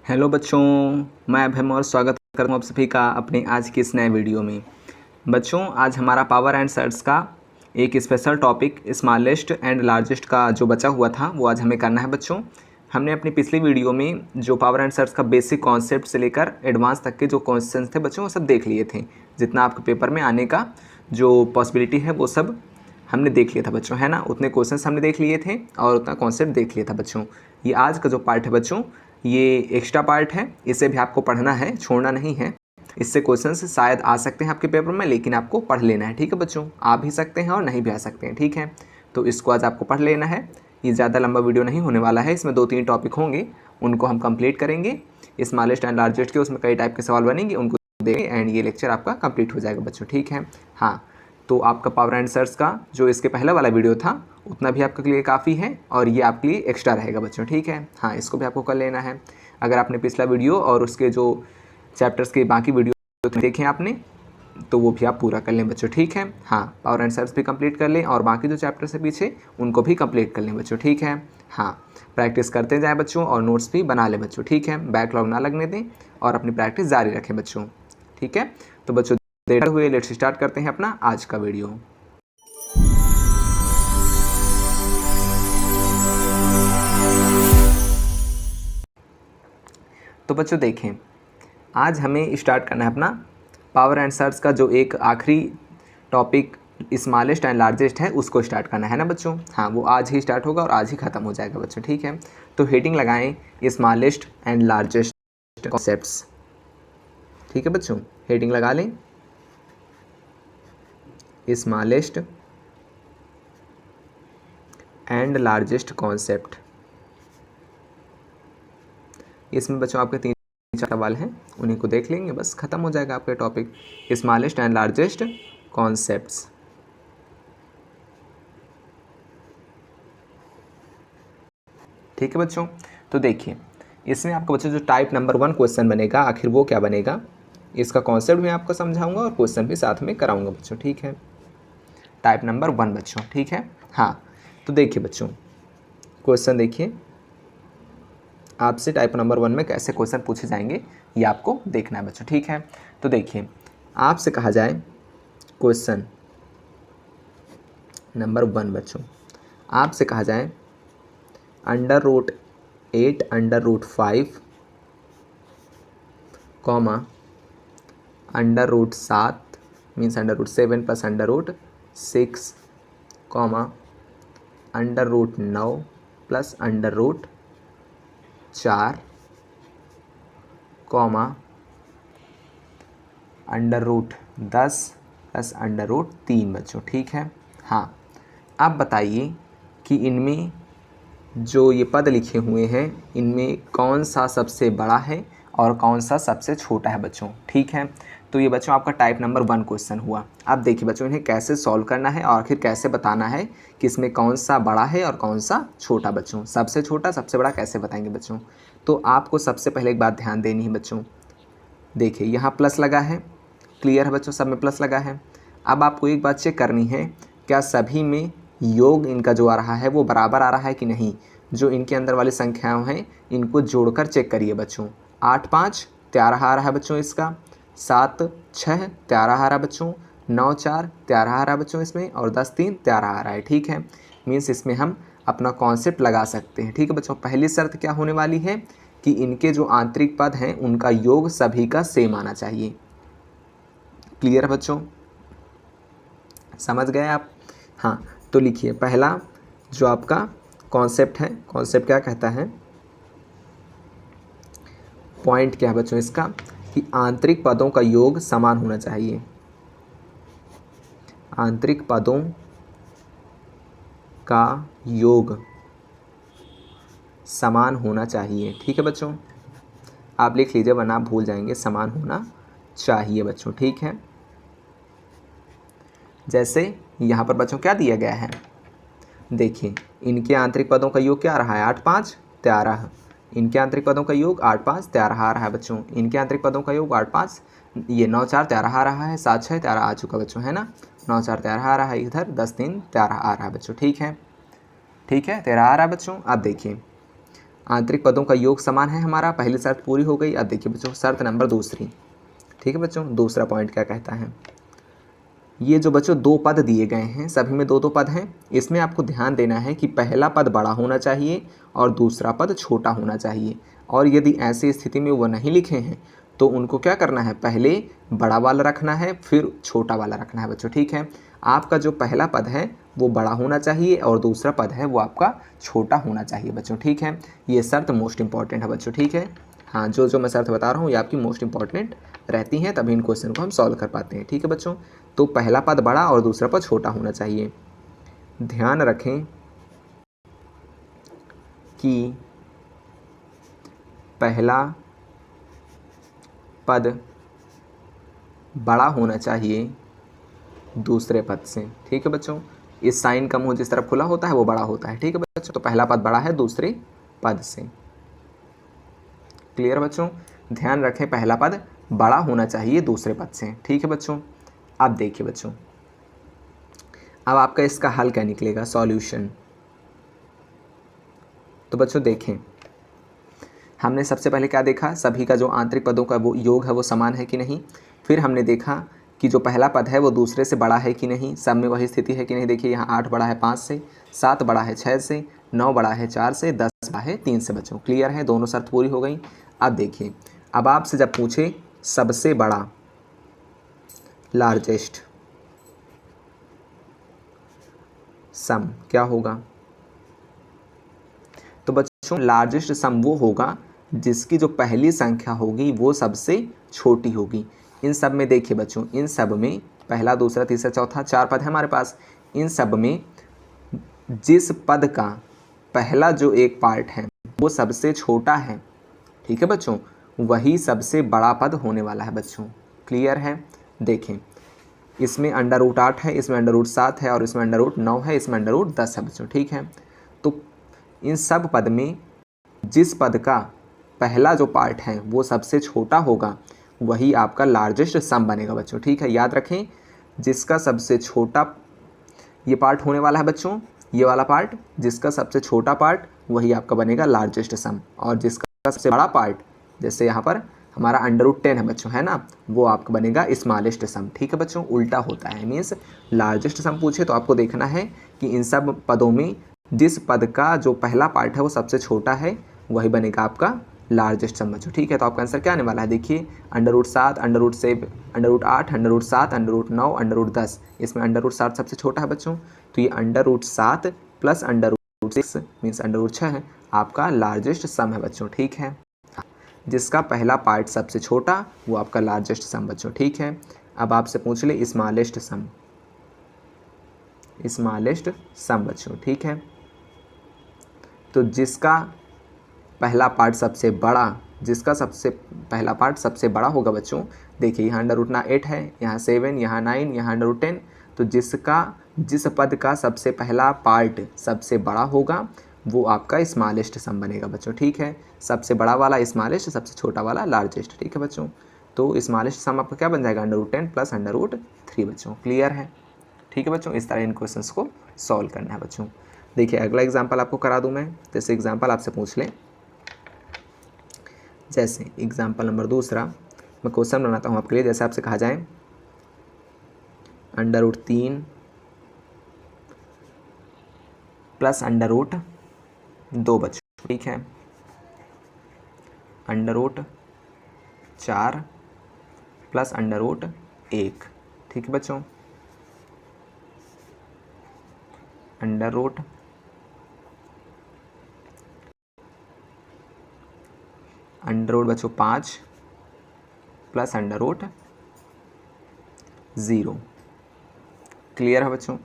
Hello बच्चों, मैं अभय और स्वागत करता हूँ आप सभी का अपने आज के इस नए वीडियो में। बच्चों, आज हमारा पावर एंड सर्ट्स का एक special topic smallest and largest का जो बचा हुआ था वो आज हमें करना है। बच्चों, हमने अपनी पिछली वीडियो में जो पावर एंड सर्ट्स का बेसिक कॉन्सेप्ट से लेकर एडवांस तक के जो क्वेश्चन थे बच्चों वो सब देख लिए थे। जितना आपके पेपर में आने का जो पॉसिबिलिटी है वो सब हमने देख लिया था बच्चों, है ना। उतने क्वेश्चंस हमने देख लिए थे और उतना कॉन्सेप्ट देख लिया था बच्चों। ये आज का जो पार्ट है बच्चों, ये एक्स्ट्रा पार्ट है, इसे भी आपको पढ़ना है, छोड़ना नहीं है। इससे क्वेश्चंस शायद आ सकते हैं आपके पेपर में, लेकिन आपको पढ़ लेना है, ठीक है बच्चों। आ भी सकते हैं और नहीं भी आ सकते हैं, ठीक है। तो इसको आज आपको पढ़ लेना है। ये ज़्यादा लंबा वीडियो नहीं होने वाला है, इसमें 2-3 टॉपिक होंगे, उनको हम कंप्लीट करेंगे। स्मॉलेस्ट एंड लार्जेस्ट के उसमें कई टाइप के सवाल बनेंगे, उनको देंगे एंड ये लेक्चर आपका कंप्लीट हो जाएगा बच्चों, ठीक है। हाँ, तो आपका पावर एंड सर्ट्स का जो इसके पहला वाला वीडियो था उतना भी आपके लिए काफ़ी है और ये आपके लिए एक्स्ट्रा रहेगा बच्चों, ठीक है। हाँ, इसको भी आपको कर लेना है। अगर आपने पिछला वीडियो और उसके जो चैप्टर्स के बाकी वीडियो देखे आपने तो वो भी आप पूरा कर लें बच्चों, ठीक है। हाँ, पावर एंड सर्ट्स भी कंप्लीट कर लें और बाकी जो चैप्टर्स है पीछे उनको भी कंप्लीट कर लें बच्चों, ठीक है। हाँ, प्रैक्टिस करते जाएँ बच्चों और नोट्स भी बना लें बच्चों, ठीक है। बैकलॉग ना लगने दें और अपनी प्रैक्टिस जारी रखें बच्चों, ठीक है। तो बच्चों देर हुए लेट्स स्टार्ट करते हैं अपना आज का वीडियो। तो बच्चों देखें, आज हमें स्टार्ट करना है अपना पावर एंड सर्ट्स का जो एक आखिरी टॉपिक स्मॉलेस्ट एंड लार्जेस्ट है उसको स्टार्ट करना है ना बच्चों। हाँ, वो आज ही स्टार्ट होगा और आज ही ख़त्म हो जाएगा बच्चों, ठीक है। तो हेडिंग लगाएं स्मॉलेस्ट एंड लार्जेस्ट कॉन्सेप्ट्स, ठीक है बच्चों। हेडिंग लगा लें स्मॉलेस्ट एंड लार्जेस्ट कॉन्सेप्ट। इसमें बच्चों आपके 3-4 सवाल हैं, उन्हीं को देख लेंगे, बस ख़त्म हो जाएगा आपका topic smallest and largest concepts. ठीक है बच्चों। तो देखिए, इसमें आपका बच्चों जो टाइप नंबर 1 क्वेश्चन बनेगा, आखिर वो क्या बनेगा, इसका कॉन्सेप्ट मैं आपको समझाऊंगा और क्वेश्चन भी साथ में कराऊंगा बच्चों, ठीक है। टाइप नंबर 1 बच्चों, ठीक है। हाँ, तो देखिए बच्चों, क्वेश्चन देखिए, आपसे टाइप नंबर 1 में कैसे क्वेश्चन पूछे जाएंगे ये आपको देखना है बच्चों, ठीक है। तो देखिए, आपसे कहा जाए क्वेश्चन नंबर 1 बच्चों, आपसे कहा जाए √8 √5 comma √7 means √7 plus √6 comma √9 plus √4 comma √10 plus √3 बच्चों, ठीक है। हाँ, आप बताइए कि इनमें जो ये पद लिखे हुए हैं इनमें कौन सा सबसे बड़ा है और कौन सा सबसे छोटा है बच्चों, ठीक है। तो ये बच्चों आपका टाइप नंबर 1 क्वेश्चन हुआ। अब देखिए बच्चों, इन्हें कैसे सॉल्व करना है और आखिर कैसे बताना है कि इसमें कौन सा बड़ा है और कौन सा छोटा बच्चों, सबसे छोटा सबसे बड़ा कैसे बताएंगे बच्चों। तो आपको सबसे पहले एक बात ध्यान देनी है बच्चों, देखिए यहाँ प्लस लगा है, क्लियर है बच्चों, सब में प्लस लगा है। अब आपको एक बात चेक करनी है, क्या सभी में योग इनका जो आ रहा है वो बराबर आ रहा है कि नहीं। जो इनके अंदर वाली संख्याएं हैं इनको जोड़कर चेक करिए बच्चों। 8 5 13 आ रहा है बच्चों इसका, 7 6 13 आ रहा है बच्चों, 9 4 13 आ रहा है बच्चों इसमें, और 10 3 13 आ रहा है, ठीक है। मीन्स इसमें हम अपना कॉन्सेप्ट लगा सकते हैं, ठीक है बच्चों। पहली शर्त क्या होने वाली है कि इनके जो आंतरिक पद हैं उनका योग सभी का सेम आना चाहिए। क्लियर है बच्चों, समझ गए आप। हाँ, तो लिखिए पहला जो आपका कॉन्सेप्ट है, कॉन्सेप्ट क्या कहता है, पॉइंट क्या है बच्चों इसका, कि आंतरिक पदों का योग समान होना चाहिए। आंतरिक पदों का योग समान होना चाहिए, ठीक है बच्चों। आप लिख लीजिए वरना आप भूल जाएंगे, समान होना चाहिए बच्चों, ठीक है। जैसे यहाँ पर बच्चों क्या दिया गया है, देखिए इनके आंतरिक पदों का योग क्या आ रहा है, 8 5 13। इनके आंतरिक पदों का योग 8 5 13 आ रहा है बच्चों। इनके आंतरिक पदों का योग 8 5 ये 9 4 13 आ रहा है, 7 6 13 आ चुका बच्चों, है ना। 9 4 13 आ रहा है इधर, 10 3 13 आ रहा है बच्चों, ठीक है। ठीक है, 13 आ रहा है बच्चों। अब देखिए आंतरिक पदों का योग समान है हमारा, पहली शर्त पूरी हो गई। अब देखिए बच्चों शर्त नंबर दूसरी, ठीक है बच्चों, दूसरा पॉइंट क्या कहता है। ये जो बच्चों दो पद दिए गए हैं, सभी में दो दो पद हैं, इसमें आपको ध्यान देना है कि पहला पद बड़ा होना चाहिए और दूसरा पद छोटा होना चाहिए। और यदि ऐसी स्थिति में वो नहीं लिखे हैं तो उनको क्या करना है, पहले बड़ा वाला रखना है फिर छोटा वाला रखना है बच्चों, ठीक है। आपका जो पहला पद है वो बड़ा होना चाहिए और दूसरा पद है वो आपका छोटा होना चाहिए बच्चों, ठीक है। ये शर्त मोस्ट इंपॉर्टेंट है बच्चों, ठीक है। हाँ, जो मैं शर्त बता रहा हूँ ये आपकी मोस्ट इंपॉर्टेंट रहती हैं, तभी इन क्वेश्चन को हम सॉल्व कर पाते हैं, ठीक है बच्चों। तो पहला पद बड़ा और दूसरा पद छोटा होना चाहिए। ध्यान रखें कि पहला पद बड़ा होना चाहिए दूसरे पद से, ठीक है बच्चों। इस साइन का मुंह जिस तरफ खुला होता है वो बड़ा होता है, ठीक है बच्चों। तो पहला पद बड़ा है दूसरे पद से, क्लियर बच्चों। ध्यान रखें पहला पद बड़ा होना चाहिए दूसरे पद से, ठीक है बच्चों। अब देखिए बच्चों, अब आपका इसका हल क्या निकलेगा, सॉल्यूशन। तो बच्चों देखें, हमने सबसे पहले क्या देखा, सभी का जो आंतरिक पदों का वो योग है वो समान है कि नहीं। फिर हमने देखा कि जो पहला पद है वो दूसरे से बड़ा है कि नहीं, सब में वही स्थिति है कि नहीं। देखिए यहाँ 8 बड़ा है 5 से, 7 बड़ा है 6 से, 9 बड़ा है 4 से, 10 बड़ा है 3 से बच्चों, क्लियर है, दोनों शर्त पूरी हो गई। अब देखिए, अब आपसे जब पूछे सबसे बड़ा, लार्जेस्ट सम क्या होगा, तो बच्चों लार्जेस्ट सम वो होगा जिसकी जो पहली संख्या होगी वो सबसे छोटी होगी। इन सब में देखिए बच्चों, इन सब में पहला दूसरा तीसरा चौथा 4 पद है हमारे पास, इन सब में जिस पद का पहला जो एक पार्ट है वो सबसे छोटा है, ठीक है बच्चों, वही सबसे बड़ा पद होने वाला है बच्चों, क्लियर है। देखें, इसमें √8 है, इसमें √7 है और इसमें √9 है, इसमें √10 है बच्चों, ठीक है। तो इन सब पद में जिस पद का पहला जो पार्ट है वो सबसे छोटा होगा वही आपका लार्जेस्ट सम बनेगा बच्चों, ठीक है। याद रखें, जिसका सबसे छोटा ये पार्ट होने वाला है बच्चों, ये वाला पार्ट, जिसका सबसे छोटा पार्ट वही आपका बनेगा लार्जेस्ट सम, और जिसका सबसे बड़ा पार्ट, जैसे यहाँ पर हमारा √10 है बच्चों, है ना, वो आपका बनेगा स्मॉलेस्ट सम, ठीक है बच्चों। उल्टा होता है, मीन्स लार्जेस्ट सम पूछे तो आपको देखना है कि इन सब पदों में जिस पद का जो पहला पार्ट है वो सबसे छोटा है वही बनेगा आपका लार्जेस्ट सम बच्चों, ठीक है। तो आपका आंसर क्या आने वाला है, देखिए √7, √7, √8, √7, √9, √10, इसमें √7 सबसे छोटा है बच्चों, तो ये √7 प्लस √6 मीन्स √6 आपका लार्जेस्ट सम है बच्चों, ठीक है। जिसका पहला पार्ट सबसे छोटा वो आपका लार्जेस्ट सम बच्चों, ठीक है। अब आपसे पूछ ले स्मॉलेस्ट सम, स्मॉलेस्ट सम बच्चों, ठीक है। तो जिसका पहला पार्ट सबसे बड़ा, जिसका सबसे पहला पार्ट सबसे बड़ा होगा बच्चों, देखिए यहाँ √8 है, यहाँ 7, यहाँ 9, यहाँ √10, तो जिस पद का सबसे पहला पार्ट सबसे बड़ा होगा वो आपका स्मॉलेस्ट सम बनेगा बच्चों, ठीक है। सबसे बड़ा वाला स्मॉलेस्ट, सबसे छोटा वाला लार्जेस्ट, ठीक है बच्चों। तो स्मॉलेस्ट सम आपका क्या बन जाएगा, √10 प्लस √3 बच्चों, क्लियर है, ठीक है बच्चों। इस तरह इन क्वेश्चंस को सॉल्व करना है बच्चों। देखिए अगला एग्जांपल आपको करा दूं मैं, जैसे एग्जांपल आपसे पूछ लें, जैसे एग्जांपल नंबर दूसरा मैं क्वेश्चन बनाता हूँ आपके लिए। जैसे आपसे कहा जाए √3 प्लस √2 बच्चों, ठीक है, √4 प्लस √1, ठीक है बच्चों, √, बच्चों 5 प्लस √0, क्लियर है बच्चों,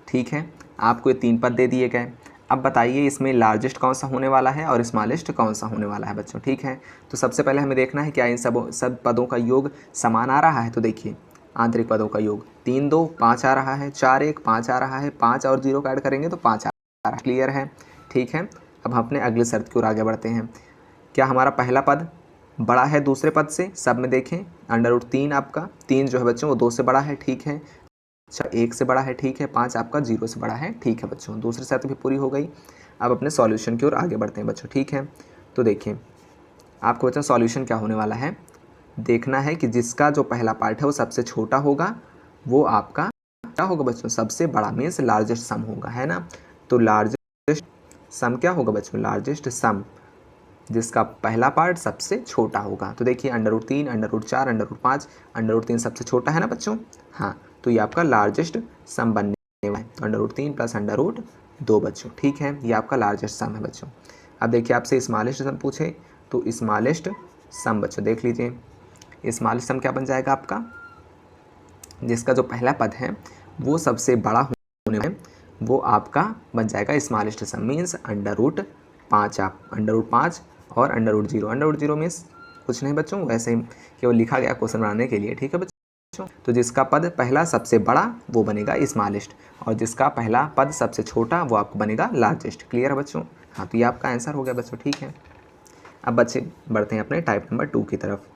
ठीक है। आपको ये 3 पद दे दिए गए। अब बताइए इसमें लार्जेस्ट कौन सा होने वाला है और स्मॉलेस्ट कौन सा होने वाला है बच्चों, ठीक है। तो सबसे पहले हमें देखना है क्या इन सब पदों का योग समान आ रहा है। तो देखिए आंतरिक पदों का योग 3 2 5 आ रहा है, 4 1 5 आ रहा है, 5 और 0 का ऐड करेंगे तो 5 आ रहा है, क्लियर है, ठीक है। अब हम अपने अगले शर्त की ओर आगे बढ़ते हैं। क्या हमारा पहला पद बड़ा है दूसरे पद से, सब में देखें √3 आपका 3 जो है बच्चों वो 2 से बड़ा है, ठीक है, 1 से बड़ा है, ठीक है, 5 आपका 0 से बड़ा है, ठीक है बच्चों। दूसरी शर्त भी पूरी हो गई। अब अपने सॉल्यूशन की ओर आगे बढ़ते हैं बच्चों, ठीक है। तो देखिए आपको बच्चों सॉल्यूशन क्या होने वाला है, देखना है कि जिसका जो पहला पार्ट है वो सबसे छोटा होगा, वो आपका क्या होगा बच्चों, सबसे बड़ा, मीन्स लार्जेस्ट सम होगा, है ना। तो लार्जेस्ट सम क्या होगा बच्चों, लार्जेस्ट सम जिसका पहला पार्ट सबसे छोटा होगा। तो देखिए √3, √4, √5, √3 सबसे छोटा है ना बच्चों, हाँ। तो ये आपका लार्जेस्ट सम बनने वाला है, √3 प्लस √2 बच्चों, ठीक है। ये आपका लार्जेस्ट सम है बच्चों। अब देखिए आपसे स्मॉलेस्ट सम पूछे, तो स्मॉलेस्ट सम बच्चों देख लीजिए, स्मॉलेस्ट सम क्या बन जाएगा आपका, जिसका जो पहला पद है वो सबसे बड़ा होने में, वो आपका बन जाएगा स्मॉलेस्ट सम, मीन्स √5। आप √5 और √0, √0 मीन्स कुछ नहीं बच्चों, वैसे ही केवल लिखा गया क्वेश्चन बनाने के लिए, ठीक है बच्चों। तो जिसका पद पहला सबसे बड़ा वो बनेगा स्मॉलेस्ट, और जिसका पहला पद सबसे छोटा वो आपको बनेगा लार्जेस्ट। क्लियर है बच्चों, हाँ। तो ये आपका आंसर हो गया बच्चों, ठीक है। अब बच्चे बढ़ते हैं अपने टाइप नंबर 2 की तरफ।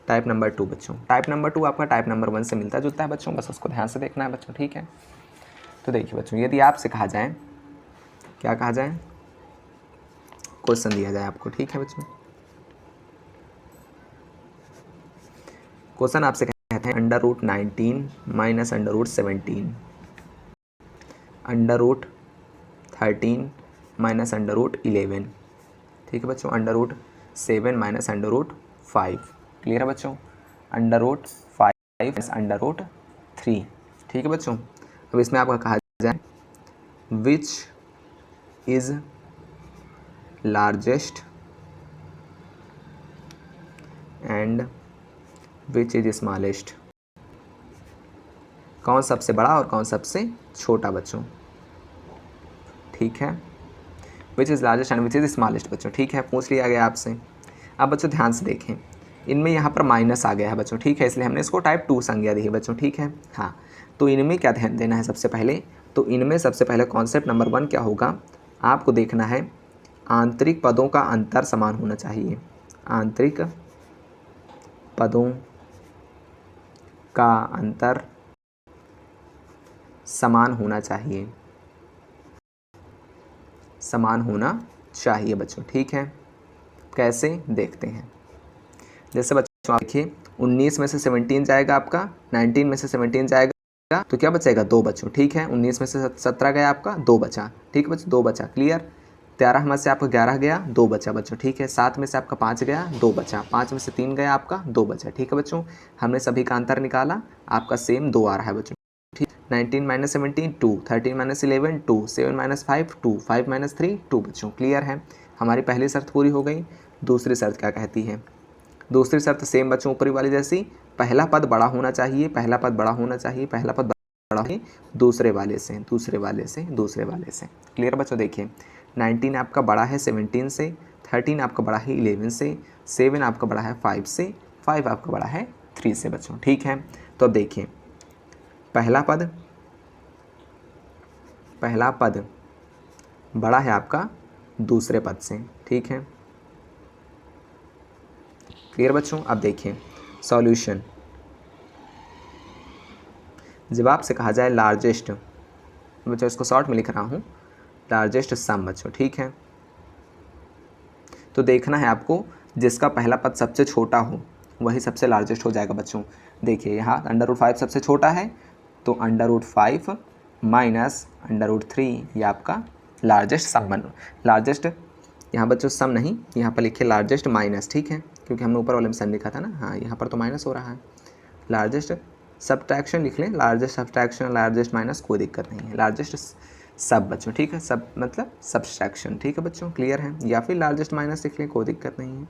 टाइप नंबर 2 बच्चों, टाइप नंबर 2 आपका टाइप नंबर 1 से मिलता जुलता है बच्चों, बस उसको ध्यान से देखना है बच्चों, ठीक है। तो देखिए बच्चों, यदि आपसे कहा जाए, क्या कहा जाए, क्वेश्चन दिया जाए आपको, ठीक है बच्चों। क्वेश्चन आपसे कहते हैं √19 माइनस √17, √13 माइनस √11, ठीक है बच्चों, √7 माइनस √5, क्लियर है बच्चों, √5 √3, ठीक है बच्चों। अब इसमें आपका कहा जाए which is largest and which is smallest, कौन सबसे बड़ा और कौन सबसे छोटा बच्चों, ठीक है। Which is largest and which is smallest बच्चों, ठीक है, पूछ लिया गया आपसे। अब बच्चों ध्यान से देखें, इनमें यहाँ पर माइनस आ गया है बच्चों, ठीक है, इसलिए हमने इसको टाइप 2 संज्ञा दी है बच्चों, ठीक है, हाँ। तो इनमें क्या ध्यान देना है सबसे पहले, तो इनमें सबसे पहले कॉन्सेप्ट नंबर 1 क्या होगा, आपको देखना है आंतरिक पदों का अंतर समान होना चाहिए, आंतरिक पदों का अंतर समान होना चाहिए, समान होना चाहिए बच्चों, ठीक है। कैसे देखते हैं, जैसे बच्चों आप देखिए 19 में से 17 जाएगा आपका, 19 में से 17 जाएगा तो क्या बचेगा, 2 बच्चों, ठीक है। 19 में से 17 गया आपका, 2 बचा, ठीक है बच्चों, 2 बचा, क्लियर। 13 में से आपका 11 गया, 2 बचा बच्चों, ठीक है। 7 में से आपका 5 गया, 2 बचा, 5 में से 3 गया आपका, 2 बचा, ठीक है बच्चों। हमने सभी का अंतर निकाला, आपका सेम 2 आ रहा है बच्चों, ठीक। 19 माइनस 17 2, 13 माइनस 11 2, 7 माइनस 5 2, 5 माइनस 3 2 बच्चों, क्लियर है। हमारी पहली शर्त पूरी हो गई। दूसरी शर्त क्या कहती है, दूसरी शर्त सेम बच्चों ऊपरी वाली जैसी, पहला पद बड़ा होना चाहिए, पहला पद बड़ा होना चाहिए, पहला पद बड़ा है दूसरे वाले से, दूसरे वाले से, दूसरे वाले से, क्लियर बच्चों। देखिए 19 आपका बड़ा है 17 से, 13 आपका बड़ा है 11 से, 7 आपका बड़ा है 5 से, 5 आपका बड़ा है 3 से बच्चों, ठीक है। तो अब देखिए पहला पद बड़ा है आपका दूसरे पद से, ठीक है, क्लियर बच्चों। अब देखिए सॉल्यूशन, जब आपसे कहा जाए लार्जेस्ट, बच्चों इसको शॉर्ट में लिख रहा हूँ, लार्जेस्ट सम बच्चों, ठीक है। तो देखना है आपको जिसका पहला पद सबसे छोटा हो वही सबसे लार्जेस्ट हो जाएगा बच्चों। देखिए यहाँ √5 सबसे छोटा है, तो √5 माइनस √3 ये आपका लार्जेस्ट सम बन, लार्जेस्ट यहाँ बच्चों सम नहीं, यहाँ पर लिखे लार्जेस्ट माइनस, ठीक है, क्योंकि हमने ऊपर वाले में सम लिखा था ना, हाँ यहाँ पर तो माइनस हो रहा है। लार्जेस्ट सब्ट्रैक्शन लिख लें, लार्जेस्ट सब्ट्रैक्शन, लार्जेस्ट माइनस, कोई दिक्कत नहीं है। लार्जेस्ट सब बच्चों, ठीक है, सब मतलब सब्सट्रैक्शन, ठीक है बच्चों, क्लियर है। या फिर लार्जेस्ट माइनस लिख लें, कोई दिक्कत नहीं है।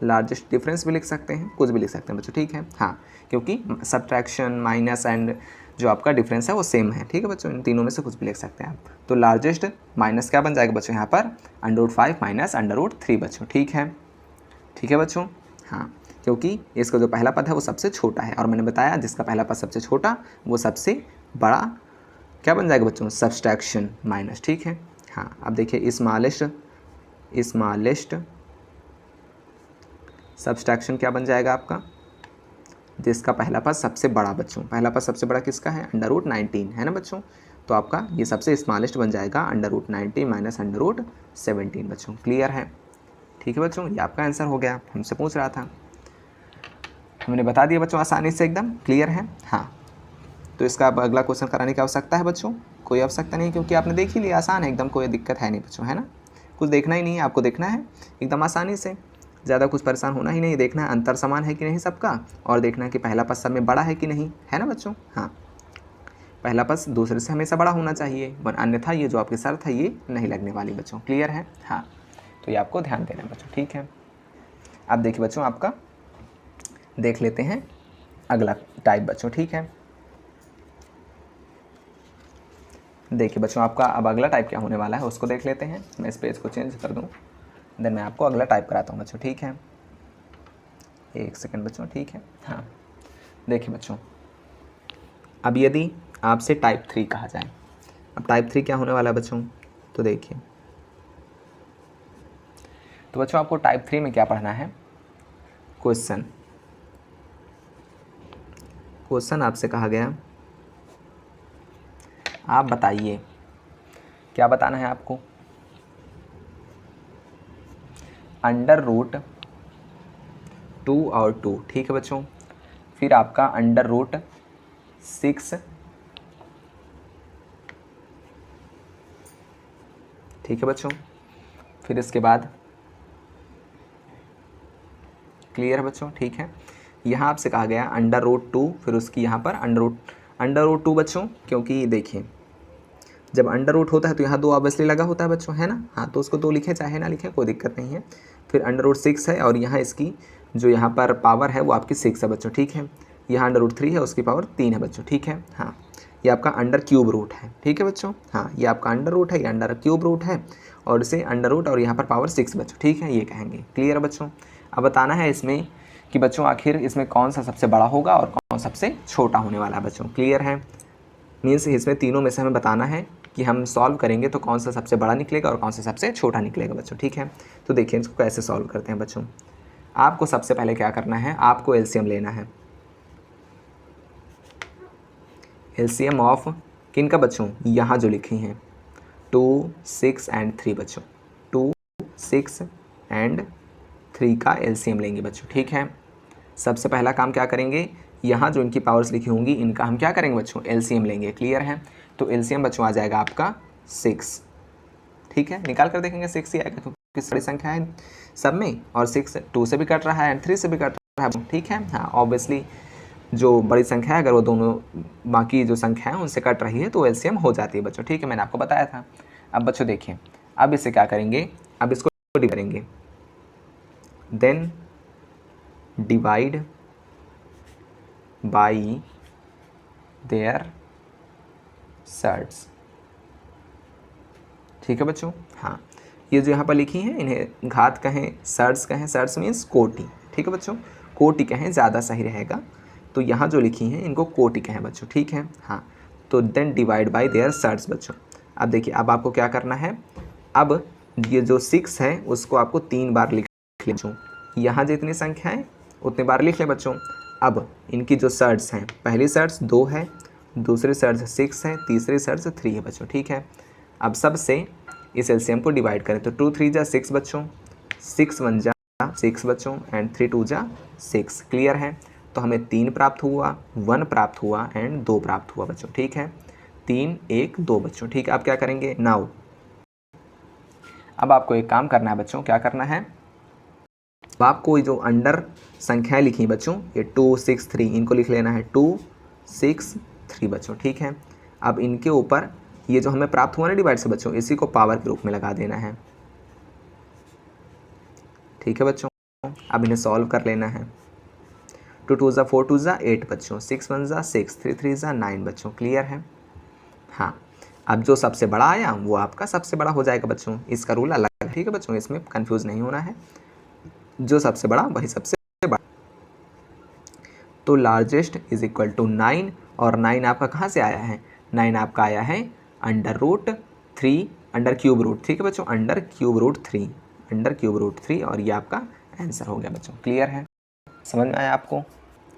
लार्जेस्ट डिफरेंस भी लिख सकते हैं, कुछ भी लिख सकते हैं बच्चों, ठीक है, हाँ, क्योंकि सब्ट्रैक्शन माइनस एंड जो आपका डिफरेंस है वो सेम है, ठीक है बच्चों, इन तीनों में से कुछ भी लिख सकते हैं आप। तो लार्जेस्ट माइनस क्या बन जाएगा बच्चों यहाँ पर, √5 माइनस √3 बच्चों, ठीक है बच्चों, हाँ, क्योंकि इसका जो पहला पद है वो सबसे छोटा है, और मैंने बताया जिसका पहला पद सबसे छोटा वो सबसे बड़ा क्या बन जाएगा बच्चों, सब्सट्रैक्शन माइनस, ठीक है, हाँ। अब देखिए स्मॉलेस्ट सब्सट्रैक्शन क्या बन जाएगा आपका, जिसका पहला पद सबसे बड़ा बच्चों, पहला पद सबसे बड़ा किसका है, √19 है ना बच्चों। तो आपका ये सबसे स्मॉलेस्ट बन जाएगा √90 माइनस √17 बच्चों। क्लियर है? ठीक है बच्चों, ये आपका आंसर हो गया। हमसे पूछ रहा था, हमने बता दिया बच्चों आसानी से एकदम। क्लियर है? हाँ, तो इसका अब अगला क्वेश्चन कराने की आवश्यकता है बच्चों? कोई आवश्यकता नहीं, क्योंकि आपने देख ही लिया, आसान है एकदम, कोई दिक्कत है नहीं बच्चों, है ना। कुछ देखना ही नहीं है, आपको देखना है एकदम आसानी से, ज़्यादा कुछ परेशान होना ही नहीं। देखना है अंतर समान है कि नहीं सबका, और देखना है कि पहला पद सब में बड़ा है कि नहीं, है ना बच्चों। हाँ, पहला पद दूसरे से हमेशा बड़ा होना चाहिए, अन्यथा ये जो आपकी शर्त है ये नहीं लगने वाली बच्चों। क्लियर है? हाँ, तो ये आपको ध्यान देना है बच्चों। ठीक है, अब देखिए बच्चों, आपका देख लेते हैं अगला टाइप बच्चों। ठीक है, देखिए बच्चों, आपका अब अगला टाइप क्या होने वाला है उसको देख लेते हैं। मैं इस पेज को चेंज कर दूं, देन मैं आपको अगला टाइप कराता हूं बच्चों। ठीक है, एक सेकंड बच्चों। ठीक है, हाँ, देखिए बच्चों, अब यदि आपसे टाइप 3 कहा जाए, अब टाइप 3 क्या होने वाला है बच्चों, तो देखिए, तो बच्चों आपको टाइप 3 में क्या पढ़ना है, क्वेश्चन आपसे कहा गया, आप बताइए क्या बताना है आपको, √2 और 2। ठीक है बच्चों, फिर आपका √6, ठीक है बच्चों, फिर इसके बाद, क्लियर है बच्चों। ठीक है, यहाँ आपसे कहा गया √2, फिर उसकी यहाँ पर √2 बच्चों, क्योंकि देखिए जब अंडर रूट होता है तो यहाँ 2 ऑब्वियसली लगा होता है बच्चों, है ना। हाँ, तो उसको 2 लिखें चाहे ना लिखें, कोई दिक्कत नहीं है। फिर √6 है, और यहाँ इसकी जो यहाँ पर पावर है वो आपकी 6 है बच्चों। ठीक है, यहाँ √3 है, उसकी पावर 3 है बच्चों। ठीक है, हाँ, ये आपका अंडर क्यूब रूट है। ठीक है बच्चों, हाँ, ये आपका अंडर रूट है, ये अंडर क्यूब रूट है, और इसे अंडर रूट और यहाँ पर पावर 6 बच्चों। ठीक है, ये कहेंगे। क्लियर है बच्चों? अब बताना है इसमें कि बच्चों आखिर इसमें कौन सा सबसे बड़ा होगा और कौन सबसे छोटा होने वाला है बच्चों। क्लियर है? मीन्स इसमें तीनों में से हमें बताना है कि हम सॉल्व करेंगे तो कौन सा सबसे बड़ा निकलेगा और कौन सा सबसे छोटा निकलेगा बच्चों। ठीक है, तो देखिए इसको कैसे सॉल्व करते हैं बच्चों। आपको सबसे पहले क्या करना है, आपको एलसीएम लेना है। एलसीएम ऑफ किन का बच्चों, यहाँ जो लिखी हैं 2, 6 एंड 3 बच्चों, 2, 6 एंड 3 का एलसीएम लेंगे बच्चों। ठीक है, सबसे पहला काम क्या करेंगे, यहाँ जो इनकी पावर्स लिखी होंगी इनका हम क्या करेंगे बच्चों, एलसीएम लेंगे। क्लियर है? तो एलसीएम बच्चों आ जाएगा आपका 6। ठीक है, निकाल कर देखेंगे 6 ही आएगा, क्योंकि बड़ी संख्या है सब में, और 6 2 से भी कट रहा है एंड 3 से भी कट रहा है। ठीक है, हाँ, ऑब्वियसली जो बड़ी संख्या है अगर वो दोनों बाकी जो संख्या है उनसे कट रही है तो एलसीएम हो जाती है बच्चों। ठीक है, मैंने आपको बताया था। अब बच्चों देखिए, अब इससे क्या करेंगे, अब इसको डिवाइड करेंगे, then divide by their surds. ठीक है बच्चों, हाँ, ये जो यहाँ पर लिखी हैं इन्हें घात कहें, सर्ट्स कहें, सर्ट्स मीन्स कोटि। ठीक है बच्चों, कोटि कहें ज़्यादा सही रहेगा, तो यहाँ जो लिखी हैं इनको कोटि कहें बच्चों। ठीक है, हाँ, तो then divide by their surds बच्चों। अब देखिए, अब आपको क्या करना है, अब ये जो 6 है उसको आपको 3 बार लिख लें बच्चों, यहाँ जितनी संख्या है उतनी बार लिख लें बच्चों। अब इनकी जो सर्ट्स हैं, पहली सर्ट्स 2 है, दूसरी सर्ट्स 6 है, तीसरी सर्ट्स 3 है बच्चों। ठीक है, अब सबसे इस एलसीएम को डिवाइड करें तो 2 3 जा 6 बच्चों, 6 1 जा 6 बच्चों, एंड 3 2 जा 6। क्लियर है? तो हमें 3 प्राप्त हुआ, 1 प्राप्त हुआ एंड 2 प्राप्त हुआ बच्चों। ठीक है, 3 1 2 बच्चों। ठीक है, आप क्या करेंगे नाउ, अब आपको एक काम करना है बच्चों, क्या करना है, अब आपको जो अंडर संख्याएं लिखी बच्चों, ये 2 6 3, इनको लिख लेना है 2 6 3 बच्चों। ठीक है, अब इनके ऊपर ये जो हमें प्राप्त हुआ ना डिवाइड से बच्चों, इसी को पावर के रूप में लगा देना है। ठीक है बच्चों, अब इन्हें सॉल्व कर लेना है। 2 2 जा 4 2 जा 8 बच्चों, 6 1 जा 6, 3 3 जा 9 बच्चों। क्लियर है? हाँ, अब जो सबसे बड़ा आया वो आपका सबसे बड़ा हो जाएगा बच्चों, इसका रूल अलग है। ठीक है बच्चों, इसमें कंफ्यूज नहीं होना है, जो सबसे बड़ा वही सबसे बड़ा। तो लार्जेस्ट इज इक्वल टू 9, और 9 आपका कहाँ से आया है, 9 आपका आया है √3 अंडर क्यूब रूट। ठीक है बच्चों, अंडर क्यूब रूट 3, और ये आपका आंसर हो गया बच्चों। क्लियर है? समझ में आया आपको?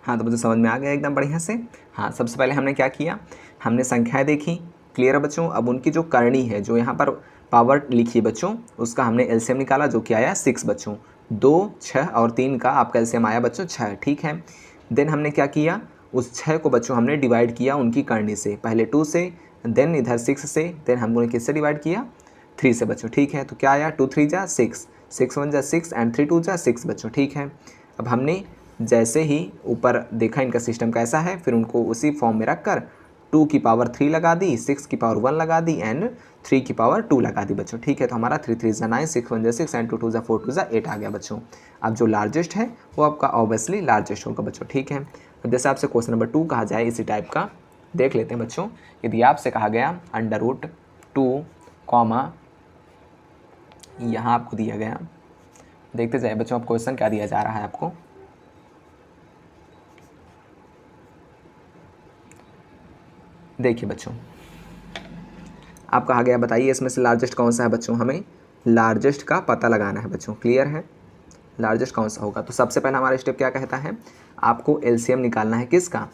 हाँ, तो मुझे समझ में आ गया एकदम बढ़िया से। हाँ, सबसे पहले हमने क्या किया, हमने संख्याएं देखी, क्लियर है बच्चों। अब उनकी जो करनी है, जो यहाँ पर पावर लिखी है बच्चों, उसका हमने एलसीएम निकाला जो कि आया 6 बच्चों। 2, 6 और 3 का आपका एलसीएम आया बच्चों 6, ठीक है। देन हमने क्या किया, उस 6 को बच्चों हमने डिवाइड किया उनकी करनी से, पहले 2 से, देन इधर 6 से, देन हम लोगों ने किससे डिवाइड किया, 3 से बच्चों, ठीक है। तो क्या आया, 2 3 जा 6, 6 1 जा 6 एंड 3 2 जा 6 बच्चों, ठीक है। अब हमने जैसे ही ऊपर देखा इनका सिस्टम कैसा है, फिर उनको उसी फॉर्म में रखकर 2 की पावर 3 लगा दी, 6 की पावर 1 लगा दी एंड 3 की पावर 2 लगा दी बच्चों, ठीक है। तो हमारा 3 3 जा 9, 6 1 जा 6 एंड 2 2 जा 4 2 जा 8 आ गया बच्चों। अब जो लार्जेस्ट है वो आपका ऑब्वियसली लार्जेस्ट होगा बच्चों, ठीक है। अब जैसे आपसे क्वेश्चन नंबर 2 कहा जाए इसी टाइप का, देख लेते हैं बच्चों। यदि आपसे कहा गया √2 कॉमा, यहाँ आपको दिया गया, देखते जाए बच्चों अब क्वेश्चन क्या दिया जा रहा है आपको। देखिए बच्चों, आप कहा गया बताइए इसमें से लार्जेस्ट कौन सा है बच्चों, हमें लार्जेस्ट का पता लगाना है बच्चों, क्लियर है। लार्जेस्ट कौन सा होगा, तो सबसे पहला हमारा स्टेप क्या कहता है, आपको एलसीएम निकालना है किसका।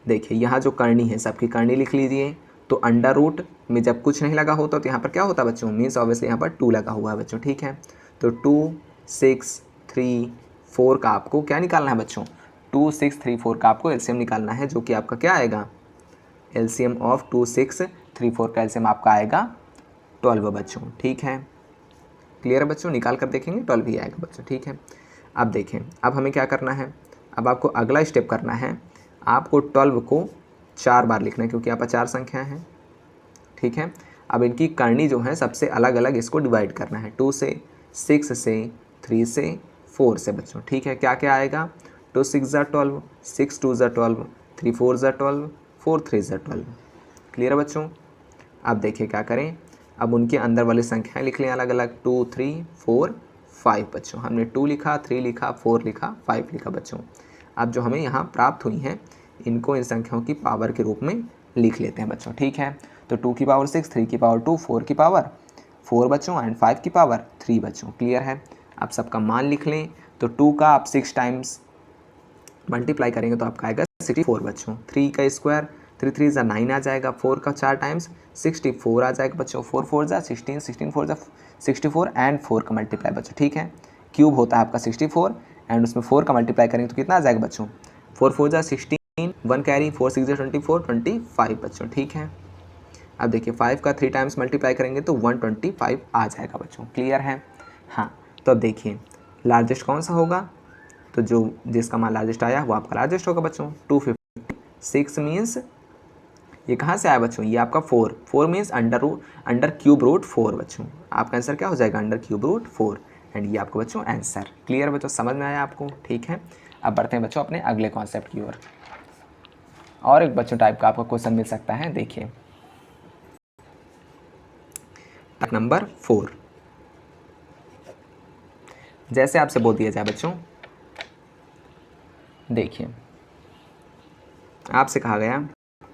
देखिए यहाँ जो करनी है सबकी करनी लिख लीजिए। तो अंडर रूट में जब कुछ नहीं लगा होता तो यहाँ पर क्या होता बच्चों, मीन्स ऑब्वियसली यहाँ पर 2 लगा हुआ है बच्चों, ठीक है। तो 2 6 3 4 का आपको क्या निकालना है बच्चों, 2 6 3 4 का आपको एलसीएम निकालना है, जो कि आपका क्या आएगा, एलसीएम ऑफ 2 6 3 4 का एलसीएम आपका आएगा 12 बच्चों, ठीक है। क्लियर है बच्चों, निकाल कर देखेंगे 12 ही आएगा बच्चों, ठीक है। अब देखें, अब हमें क्या करना है, अब आपको अगला स्टेप करना है, आपको 12 को 4 बार लिखना है क्योंकि यहाँ पर 4 संख्या है, ठीक है। अब इनकी करनी जो है सबसे अलग अलग इसको डिवाइड करना है, 2 से, 6 से, 3 से, 4 से बच्चों, ठीक है। क्या क्या आएगा, 2 6 जा 12, 6 2 जा 12, 3 4 जा 12, 4 3 जा 12। क्लियर है बच्चों। अब देखिए क्या करें, अब उनके अंदर वाली संख्याएं लिख लें अलग अलग, 2 3 4 5 बच्चों। हमने 2 लिखा, 3 लिखा, 4 लिखा, 5 लिखा बच्चों। अब जो हमें यहाँ प्राप्त हुई हैं इनको इन संख्याओं की पावर के रूप में लिख लेते हैं बच्चों, ठीक है। तो 2 की पावर 6, 3 की पावर 2, 4 की पावर 4 बच्चों एंड 5 की पावर 3 बच्चों, क्लियर है। अब सबका मान लिख लें। तो 2 का आप 6 टाइम्स मल्टीप्लाई करेंगे तो आपका आएगा 64 बच्चों। 3 का स्क्वायर 3 3 जा 9 आ जाएगा, 4 का 4 टाइम्स 64 आ जाएगा बच्चों, 4 4 जा 16, 16 4 जा 64 एंड 4 का मल्टीप्लाई बच्चों, ठीक है। क्यूब होता है आपका 64 एंड उसमें 4 का मल्टीप्लाई करेंगे तो कितना आ जाएगा बच्चों, 4 4 जा 16, 1 कैरी, 4 6 जा 24, 25 बच्चों, ठीक है। अब देखिए 5 का 3 टाइम्स मल्टीप्लाई करेंगे तो 125 आ जाएगा बच्चों, क्लियर है। हाँ, तो अब देखिए लार्जेस्ट कौन सा होगा, तो जो जिसका मान लार्जेस्ट आया वो आपका लार्जेस्ट होगा बच्चों। 256 मीन्स ये कहाँ से आया बच्चों, ये आपका 4 मीन्स अंडर क्यूब रूट 4 बच्चों। आपका आंसर क्या हो जाएगा, अंडर क्यूब रूट 4 एंड ये आपका बच्चों आंसर। क्लियर बच्चों, समझ में आया आपको, ठीक है। अब बढ़ते हैं बच्चों अपने अगले कॉन्सेप्ट की ओर। और एक बच्चों टाइप का आपको क्वेश्चन मिल सकता है, देखिए नंबर 4। जैसे आपसे बोल दिया जाए बच्चों, देखिए आपसे कहा गया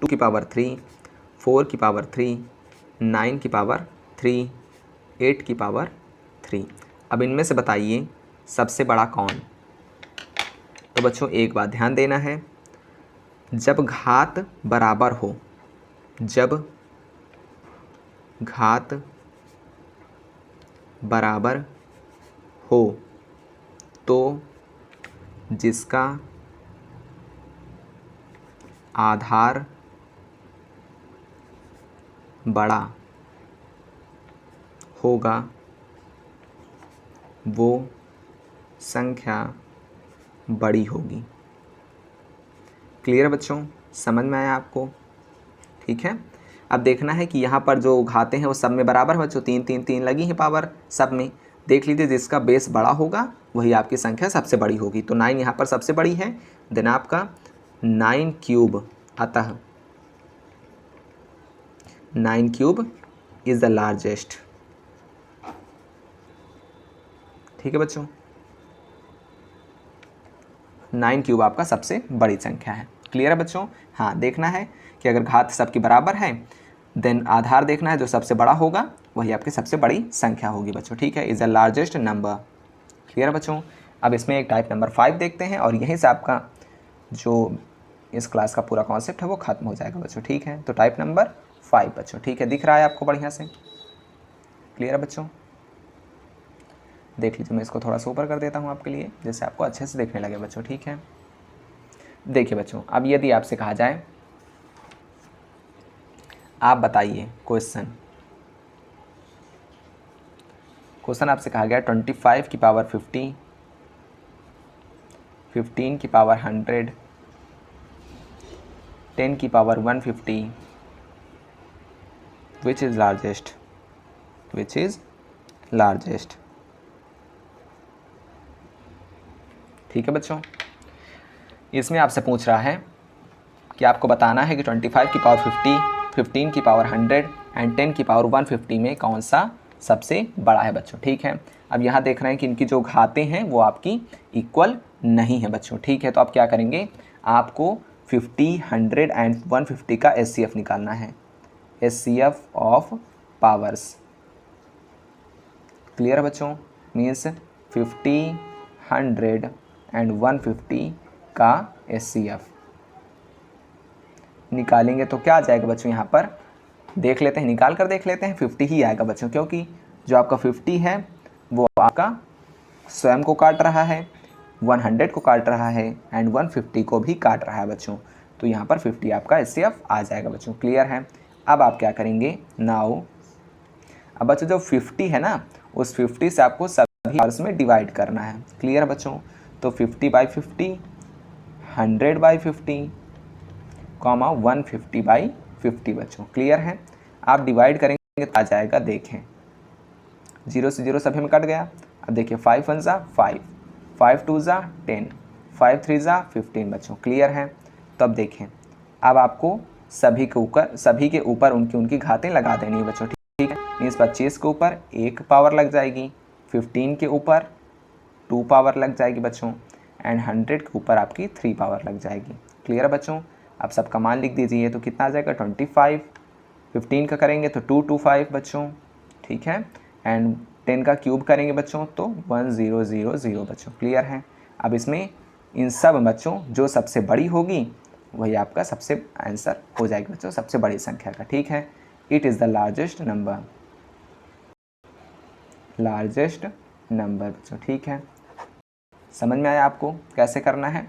2 की पावर 3, 4 की पावर 3, 9 की पावर 3, 8 की पावर 3। अब इनमें से बताइए सबसे बड़ा कौन। तो बच्चों एक बात ध्यान देना है, जब घात बराबर हो, जब घात बराबर हो तो जिसका आधार बड़ा होगा वो संख्या बड़ी होगी। क्लियर बच्चों, समझ में आया आपको, ठीक है। अब देखना है कि यहाँ पर जो घाते हैं वो सब में बराबर है बच्चों, 3 3 3 लगी है पावर सब में। देख लीजिए जिसका बेस बड़ा होगा वही आपकी संख्या सबसे बड़ी होगी। तो 9 यहाँ पर सबसे बड़ी है, देन आपका 9 क्यूब, अतः 9 क्यूब इज द लार्जेस्ट, ठीक है बच्चों। 9 क्यूब आपका सबसे बड़ी संख्या है। क्लियर है बच्चों। हाँ, देखना है कि अगर घात सबकी बराबर है देन आधार देखना है, जो सबसे बड़ा होगा वही आपकी सबसे बड़ी संख्या होगी बच्चों, ठीक है। Is the largest number. Clear है बच्चों। अब इसमें एक टाइप नंबर 5 देखते हैं और यहीं से आपका जो इस क्लास का पूरा कॉन्सेप्ट है वो खत्म हो जाएगा बच्चों, ठीक है। तो टाइप नंबर 5 बच्चों। ठीक है, दिख रहा है आपको बढ़िया से? क्लियर है बच्चों? देख लीजिए, मैं इसको थोड़ा सा ऊपर कर देता हूँ आपके लिए, जैसे आपको अच्छे से देखने लगे बच्चों। ठीक है, देखिए बच्चों, अब यदि आपसे कहा जाए, आप बताइए क्वेश्चन आपसे कहा गया 25 की पावर 50, 15 की पावर 100, 10 की power 150, which is largest? Which is largest? ठीक है बच्चों, इसमें आपसे पूछ रहा है कि आपको बताना है कि 25 की पावर 50, 15 की पावर 100 एंड 10 की पावर 150 में कौन सा सबसे बड़ा है बच्चों। ठीक है, अब यहाँ देख रहे हैं कि इनकी जो घातें हैं वो आपकी इक्वल नहीं है बच्चों। ठीक है, तो आप क्या करेंगे, आपको 50, 100 एंड 150 का HCF निकालना है, HCF ऑफ पावर्स। क्लियर है बच्चों? मीन्स 50, 100 एंड 150 का HCF निकालेंगे तो क्या आ जाएगा बच्चों, यहाँ पर देख लेते हैं, निकाल कर देख लेते हैं। 50 ही आएगा बच्चों, क्योंकि जो आपका 50 है वो आपका स्वयं को काट रहा है, 100 को काट रहा है एंड 150 को भी काट रहा है बच्चों। तो यहाँ पर 50 आपका HCF आ जाएगा बच्चों। क्लियर है? अब आप क्या करेंगे, नाउ अब बच्चों जो 50 है ना, उस 50 से आपको सभी पावर्स में डिवाइड करना है। क्लियर है बच्चों? तो 50/50, 100/50, 150/50 बच्चों। क्लियर है? आप डिवाइड करेंगे तो आ जाएगा, देखें 0 से 0 सभी में कट गया। अब देखिए 5 1 ज़ा 5, 5 2 ज़ा 10, 5 3 ज़ा 15 बच्चों। क्लियर है? तो अब देखें, अब आपको सभी के ऊपर उनकी घातें लगा देनी है बच्चों। ठीक है, मीन्स 25 के ऊपर 1 पावर लग जाएगी, 15 के ऊपर 2 पावर लग जाएगी बच्चों एंड 100 के ऊपर आपकी 3 पावर लग जाएगी। क्लियर है बच्चों? आप सबका मान लिख दीजिए, तो कितना आ जाएगा 25, 15 का करेंगे तो 225 बच्चों। ठीक है, एंड 10 का क्यूब करेंगे बच्चों तो 1000 बच्चों। क्लियर है? अब इसमें इन सब बच्चों जो सबसे बड़ी होगी वही आपका सबसे आंसर हो जाएगी बच्चों, सबसे बड़ी संख्या का। ठीक है, it is the largest number, largest number बच्चों। ठीक है, समझ में आया आपको कैसे करना है?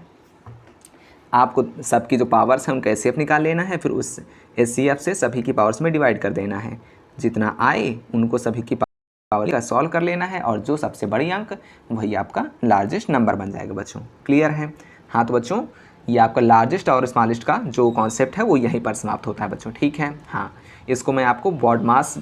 आपको सबकी जो पावर्स हैं उनका HCF निकाल लेना है, फिर उस HCF से सभी की पावर्स में डिवाइड कर देना है, जितना आए उनको सभी की पावर का सॉल्व कर लेना है और जो सबसे बड़ी अंक वही आपका लार्जेस्ट नंबर बन जाएगा बच्चों। क्लियर है? हाँ, तो बच्चों ये आपका लार्जेस्ट और स्मॉलेस्ट का जो कॉन्सेप्ट है वो यहीं पर समाप्त होता है बच्चों। ठीक है, हाँ, इसको मैं आपको बॉड मास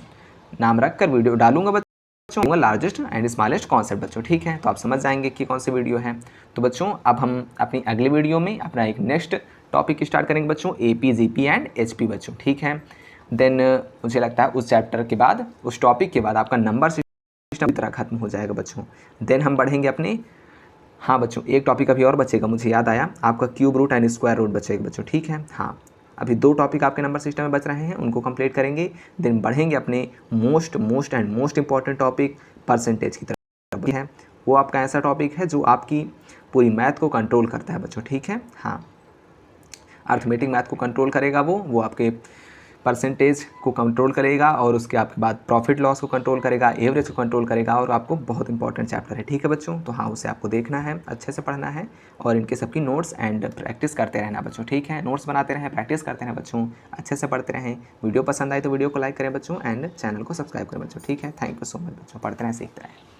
नाम रख कर वीडियो डालूंगा बच्चों, लार्जेस्ट एंड स्मॉलेस्ट कॉन्सेप्ट बच्चों। ठीक है, तो आप समझ जाएंगे कि कौन सी वीडियो है। तो बच्चों अब हम अपनी अगली वीडियो में अपना एक नेक्स्ट टॉपिक स्टार्ट करेंगे बच्चों, AP, GP एंड HP बच्चों। ठीक है, देन मुझे लगता है उस चैप्टर के बाद, उस टॉपिक के बाद आपका नंबर सिस्टम की तरह खत्म हो जाएगा बच्चों। देन हम बढ़ेंगे अपने, हाँ बच्चों एक टॉपिक अभी और बचेगा, मुझे याद आया, आपका cube root and square root बचेगा बच्चों। ठीक है, हाँ, अभी 2 टॉपिक आपके नंबर सिस्टम में बच रहे हैं, उनको कंप्लीट करेंगे। देन बढ़ेंगे अपने most and most important topic percentage की तरफ है। वो आपका ऐसा टॉपिक है जो आपकी पूरी मैथ को कंट्रोल करता है बच्चों। ठीक है, हाँ, अर्थमेटिक मैथ को कंट्रोल करेगा वो आपके परसेंटेज को कंट्रोल करेगा और उसके आपके बाद प्रॉफिट लॉस को कंट्रोल करेगा, एवरेज को कंट्रोल करेगा और आपको बहुत इंपॉर्टेंट चैप्टर है। ठीक है बच्चों, तो हाँ, उसे आपको देखना है, अच्छे से पढ़ना है और इनके सबकी नोट्स एंड प्रैक्टिस करते रहना बच्चों। ठीक है, नोट्स बनाते रहें, प्रैक्टिस करते रहें बच्चों, अच्छे से पढ़ते रहें। वीडियो पसंद आए तो वीडियो को लाइक करें बच्चों एंड चैनल को सब्सक्राइब करें बच्चों। ठीक है, थैंक यू सो मच बच्चों, पढ़ते रहें, सीखते रहें।